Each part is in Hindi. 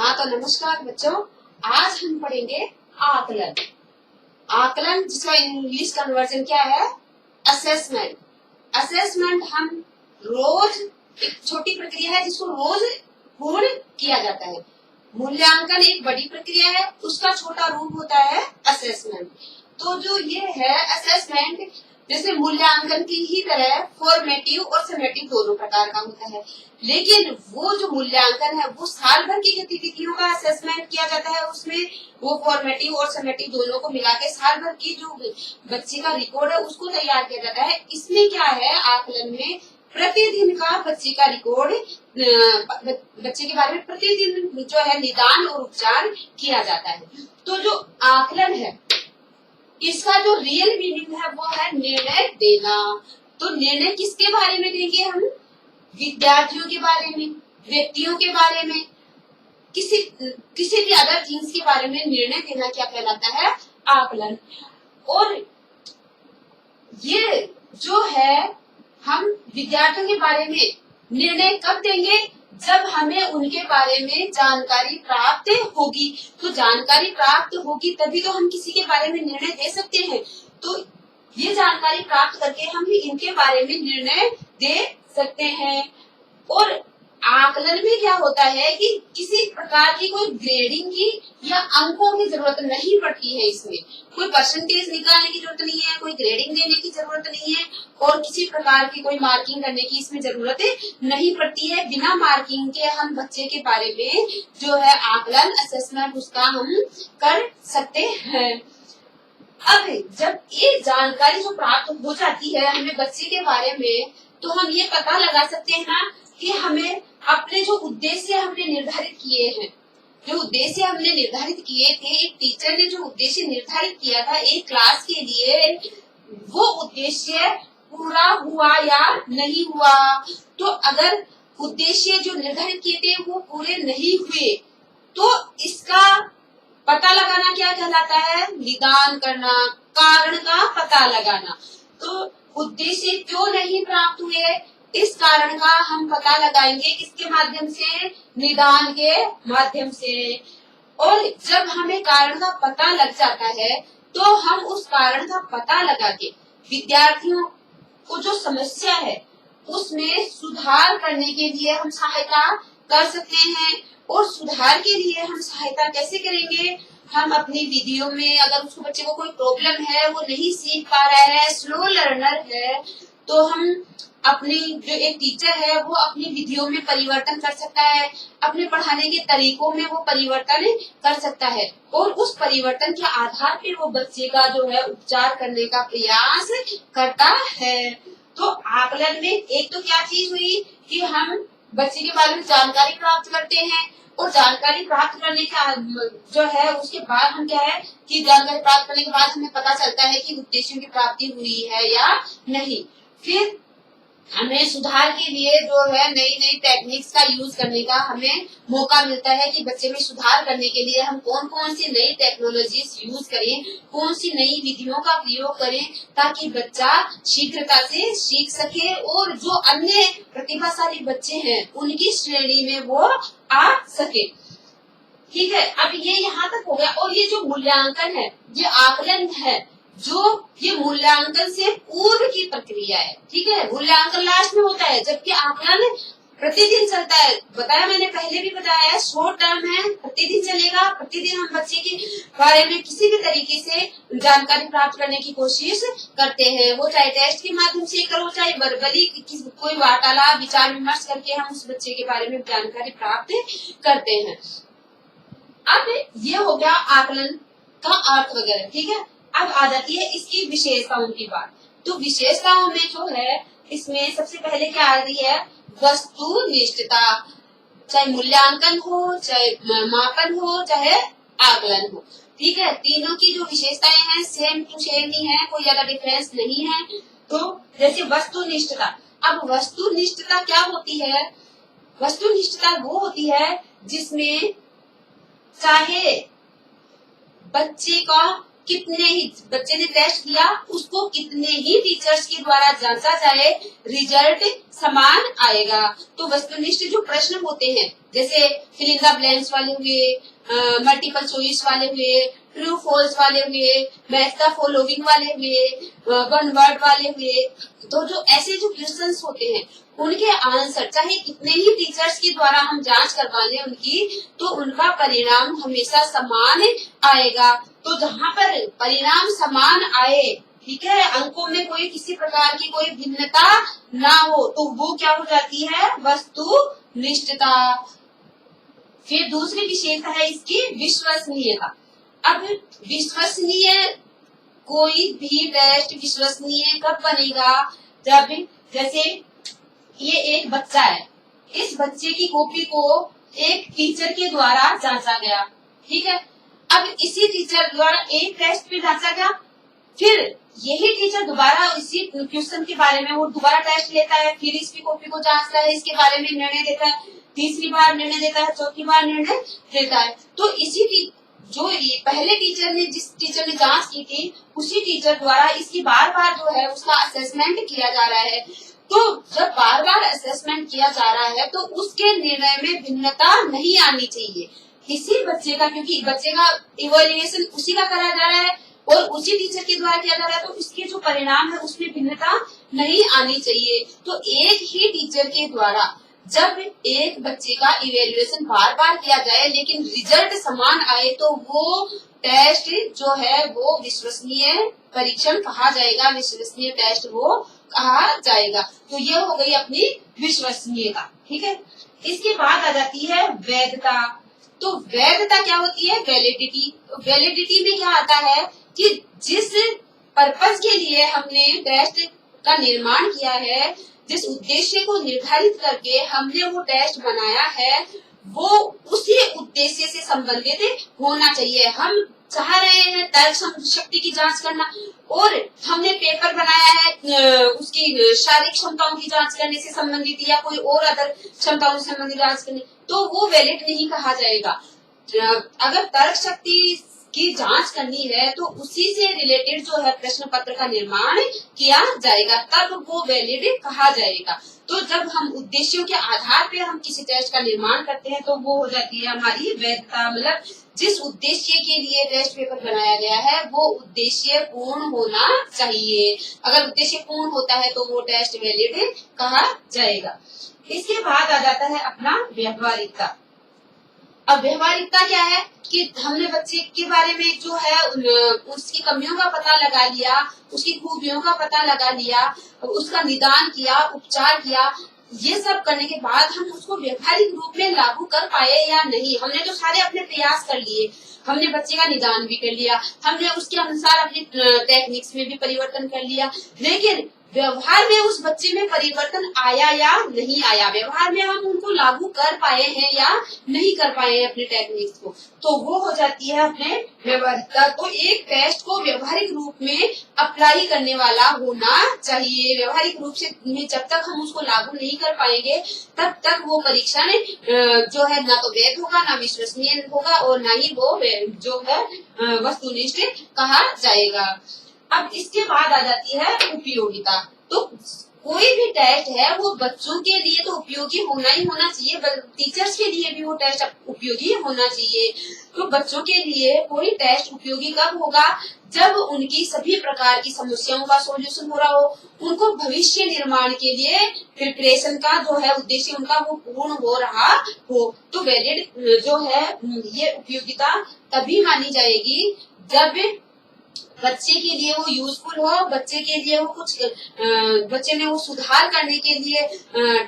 हाँ तो नमस्कार बच्चों, आज हम पढ़ेंगे आकलन। आकलन जिसका इंग्लिश कन्वर्जन क्या है? असेसमेंट। असेसमेंट हम रोज एक छोटी प्रक्रिया है जिसको रोज पूर्ण किया जाता है। मूल्यांकन एक बड़ी प्रक्रिया है, उसका छोटा रूप होता है असेसमेंट। तो जो ये है असेसमेंट, जैसे मूल्यांकन की ही तरह फॉर्मेटिव और समेटिव दोनों प्रकार का होता है, लेकिन वो जो मूल्यांकन है वो साल भर की गतिविधियों का असेसमेंट किया जाता है। उसमें वो फॉर्मेटिव और समेटिव दोनों को मिला के साल भर की जो बच्चे का रिकॉर्ड है उसको तैयार किया जाता है। इसमें क्या है, आकलन में प्रतिदिन का बच्चे का रिकॉर्ड, बच्चे के बारे में प्रतिदिन जो है निदान और उपचार किया जाता है। तो जो आकलन है इसका जो रियल मीनिंग है वो है निर्णय देना। तो निर्णय किसके बारे में देंगे हम? विद्यार्थियों के बारे में, व्यक्तियों के बारे में, किसी भी अदर थिंग्स के बारे में निर्णय देना क्या कहलाता है? आकलन। और ये जो है हम विद्यार्थियों के बारे में निर्णय कब देंगे? जब हमें उनके बारे में जानकारी प्राप्त होगी। तो जानकारी प्राप्त होगी तभी तो हम किसी के बारे में निर्णय दे सकते हैं। तो ये जानकारी प्राप्त करके हम इनके बारे में निर्णय दे सकते हैं। और आकलन में क्या होता है कि किसी प्रकार की कोई ग्रेडिंग की या अंकों की जरूरत नहीं पड़ती है। इसमें कोई परसेंटेज निकालने की जरूरत नहीं है, कोई ग्रेडिंग देने की जरूरत नहीं है, और किसी प्रकार की कोई मार्किंग करने की इसमें जरूरत नहीं पड़ती है। बिना मार्किंग के हम बच्चे के बारे में जो है आकलन, असेसमेंट, उसका हम कर सकते हैं। अब जब ये जानकारी जो प्राप्त हो जाती है हमें बच्चे के बारे में, तो हम ये पता लगा सकते हैं ना कि हमें अपने जो उद्देश्य हमने निर्धारित किए हैं, जो उद्देश्य हमने निर्धारित किए थे, एक टीचर ने जो उद्देश्य निर्धारित किया था एक क्लास के लिए, वो उद्देश्य पूरा हुआ या नहीं हुआ। तो अगर उद्देश्य जो निर्धारित किए थे वो पूरे नहीं हुए तो इसका पता लगाना क्या कहलाता है? निदान करना, कारण का पता लगाना। तो उद्देश्य क्यों नहीं प्राप्त हुए, इस कारण का हम पता लगाएंगे किसके माध्यम से? निदान के माध्यम से। और जब हमें कारण का पता लग जाता है तो हम उस कारण का पता लगा के विद्यार्थियों को जो समस्या है उसमें सुधार करने के लिए हम सहायता कर सकते हैं। और सुधार के लिए हम सहायता कैसे करेंगे? हम अपनी विधियों में, अगर उसको बच्चे को कोई प्रॉब्लम है, वो नहीं सीख पा रहा है, स्लो लर्नर है, तो हम अपनी जो एक टीचर है वो अपनी विधियों में परिवर्तन कर सकता है, अपने पढ़ाने के तरीकों में वो परिवर्तन कर सकता है, और उस परिवर्तन के आधार पर वो बच्चे का जो है उपचार करने का प्रयास करता है। तो आकलन में एक तो क्या चीज हुई कि हम बच्चे के बारे में जानकारी प्राप्त करते हैं, और जानकारी प्राप्त करने का जो है उसके बाद हम क्या है कि जानकारी प्राप्त करने के बाद हमें पता चलता है कि उद्देश्यों की प्राप्ति हुई है या नहीं। फिर हमें सुधार के लिए जो है नई नई टेक्निक्स का यूज करने का हमें मौका मिलता है कि बच्चे में सुधार करने के लिए हम कौन कौन सी नई टेक्नोलॉजीज यूज करें, कौन सी नई विधियों का प्रयोग करें, ताकि बच्चा शीघ्रता से सीख सके और जो अन्य प्रतिभाशाली बच्चे हैं उनकी श्रेणी में वो आ सके। ठीक है, अब ये यहाँ तक हो गया। और ये जो मूल्यांकन है, ये आकलन है, जो ये मूल्यांकन से पूर्व की प्रक्रिया है। ठीक है, मूल्यांकन लास्ट में होता है, जबकि आकलन प्रतिदिन चलता है। बताया मैंने, पहले भी बताया है, शॉर्ट टर्म है, प्रतिदिन चलेगा। प्रतिदिन हम बच्चे के बारे में किसी भी तरीके से जानकारी प्राप्त करने की कोशिश करते हैं। वो चाहे टेस्ट के माध्यम से करो, चाहे वर्बली कोई वार्तालाप, विचार विमर्श करके हम उस बच्चे के बारे में जानकारी प्राप्त करते हैं। अब ये हो गया आकलन का अर्थ वगैरह। ठीक है, अब आ जाती है इसकी विशेषताओं की बात। तो विशेषताओं में जो है इसमें सबसे पहले क्या आ रही है? वस्तुनिष्ठता। चाहे मूल्यांकन हो, चाहे मापन हो, चाहे आकलन हो। ठीक है, तीनों की जो विशेषताएं हैं सेम टू सेम ही है, कोई ज्यादा डिफरेंस नहीं है। तो जैसे वस्तुनिष्ठता, अब वस्तुनिष्ठता क्या होती है? वस्तुनिष्ठता वो होती है जिसमें चाहे बच्चे का कितने ही, बच्चे ने टेस्ट दिया, उसको कितने ही टीचर्स के द्वारा जांचा जाए, रिजल्ट समान आएगा। तो वस्तुनिष्ठ जो प्रश्न होते हैं, जैसे फिल इन द ब्लैंक्स वाले हुए, मल्टीपल चॉइस वाले हुए, ट्रू फॉल्स वाले हुए, मैच द फॉलोइंग वाले हुए, वन वर्ड वाले हुए। तो जो ऐसे जो क्वेश्चंस होते हैं उनके आंसर चाहे कितने ही टीचर्स के द्वारा हम जांच करवा लें उनकी, तो उनका परिणाम हमेशा समान आएगा। तो जहाँ पर परिणाम समान आए, ठीक है, अंकों में कोई किसी प्रकार की कोई भिन्नता ना हो, तो वो क्या हो जाती है, वस्तुनिष्ठता। फिर दूसरी विशेषता है इसकी विश्वसनीयता। अब विश्वसनीय, कोई भी टेस्ट विश्वसनीय कब बनेगा, जब जैसे ये एक बच्चा है, इस बच्चे की कॉपी को एक टीचर के द्वारा जांचा गया, ठीक है। अब इसी टीचर द्वारा एक टेस्ट पे जांचा गया, फिर यही टीचर दोबारा इसी क्वेश्चन के बारे में वो दोबारा टेस्ट लेता है, फिर इसकी कॉपी को जांचता है, इसके बारे में निर्णय देता है, तीसरी बार निर्णय देता है, चौथी बार निर्णय देता है। तो इसी जो पहले टीचर ने, जिस टीचर ने जांच की थी, उसी टीचर द्वारा इसकी बार बार जो है उसका असेसमेंट किया जा रहा है। तो जब बार बार असेसमेंट किया जा रहा है तो उसके निर्णय में भिन्नता नहीं आनी चाहिए किसी बच्चे का, क्योंकि बच्चे का इवैल्यूएशन उसी का करा जा रहा है और उसी टीचर के द्वारा किया जा रहा है, तो इसके जो परिणाम है उसमें भिन्नता नहीं आनी चाहिए। तो एक ही टीचर के द्वारा जब एक बच्चे का इवैल्यूएशन बार बार किया जाए लेकिन रिजल्ट समान आए, तो वो टेस्ट जो है वो विश्वसनीय परीक्षण कहा जाएगा, विश्वसनीय टेस्ट वो कहा जाएगा। तो ये हो गई अपनी विश्वसनीयता, ठीक है। इसके बाद आ जाती है वैधता। तो वैधता क्या होती है, वैलिडिटी। वैलिडिटी में क्या आता है कि जिस पर्पस के लिए हमने टेस्ट का निर्माण किया है, जिस उद्देश्य को निर्धारित करके हमने वो टेस्ट बनाया है, वो उसी उद्देश्य से संबंधित होना चाहिए। हम चाह रहे हैं तर्क शक्ति की जांच करना और हमने पेपर बनाया है उसकी शारीरिक क्षमताओं की जांच करने से संबंधित या कोई और अदर क्षमताओं से संबंधित जांच करने, तो वो वैलिड नहीं कहा जाएगा। अगर तर्क शक्ति की जांच करनी है तो उसी से रिलेटेड जो है प्रश्न पत्र का निर्माण किया जाएगा, तब वो वैलिड कहा जाएगा। तो जब हम उद्देश्यों के आधार पे हम किसी टेस्ट का निर्माण करते हैं तो वो हो जाती है हमारी वैधता। मतलब जिस उद्देश्य के लिए टेस्ट पेपर बनाया गया है वो उद्देश्य पूर्ण होना चाहिए। अगर उद्देश्य पूर्ण होता है तो वो टेस्ट वैलिड कहा जाएगा। इसके बाद आ जाता है अपना व्यवहारिकता। अब व्यवहारिकता क्या है कि हमने बच्चे के बारे में जो है उसकी कमियों का पता लगा लिया, उसकी खूबियों का पता लगा लिया, उसका निदान किया, उपचार किया। ये सब करने के बाद हम उसको व्यवहारिक रूप में लागू कर पाए या नहीं। हमने तो सारे अपने प्रयास कर लिए, हमने बच्चे का निदान भी कर लिया, हमने उसके अनुसार अपनी टेक्निक्स में भी परिवर्तन कर लिया, लेकिन व्यवहार में उस बच्चे में परिवर्तन आया या नहीं आया, व्यवहार में हम उनको लागू कर पाए हैं या नहीं कर पाए हैं अपने टेक्निक्स को, तो वो हो जाती है अपने व्यवहारिकता। तो एक टेस्ट को व्यवहारिक रूप में अप्लाई करने वाला होना चाहिए। व्यवहारिक रूप से जब तक हम उसको लागू नहीं कर पाएंगे तब तक वो परीक्षण जो है ना तो वैध होगा, ना विश्वसनीय होगा और ना ही वो जो है वस्तुनिष्ठ कहा जाएगा। अब इसके बाद आ जाती है उपयोगिता। तो कोई भी टेस्ट है वो बच्चों के लिए तो उपयोगी होना ही होना चाहिए, टीचर्स के लिए भी वो टेस्ट उपयोगी होना चाहिए। तो बच्चों के लिए कोई टेस्ट उपयोगी कब होगा, जब उनकी सभी प्रकार की समस्याओं का सॉल्यूशन हो रहा हो, उनको भविष्य निर्माण के लिए प्रिपरेशन का जो है उद्देश्य उनका वो पूर्ण हो रहा हो। तो वैलिड जो है ये उपयोगिता तभी मानी जाएगी जब बच्चे के लिए वो यूजफुल हो, बच्चे के लिए वो कुछ बच्चे में वो सुधार करने के लिए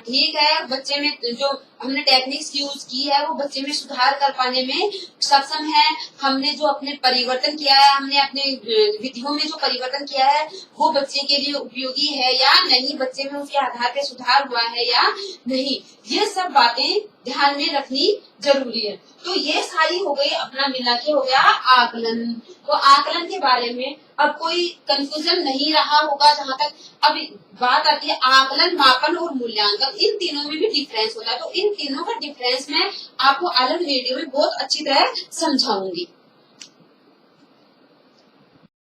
ठीक है, बच्चे में जो हमने टेक्निक्स यूज की है वो बच्चे में सुधार कर पाने में सक्षम है। हमने जो अपने परिवर्तन किया है, हमने अपने विधियों में जो परिवर्तन किया है वो बच्चे के लिए उपयोगी है या नहीं, बच्चे में उसके आधार पे सुधार हुआ है या नहीं, ये सब बातें ध्यान में रखनी जरूरी है। तो ये सारी हो गई, अपना मिला के हो गया आकलन। तो आकलन के बारे में अब कोई कंफ्यूजन नहीं रहा होगा। जहाँ तक अब बात आती है आकलन, मापन और मूल्यांकन, इन तीनों में भी डिफरेंस होता है। तो इन तीनों का डिफरेंस मैं आपको अलग वीडियो में बहुत अच्छी तरह समझाऊंगी।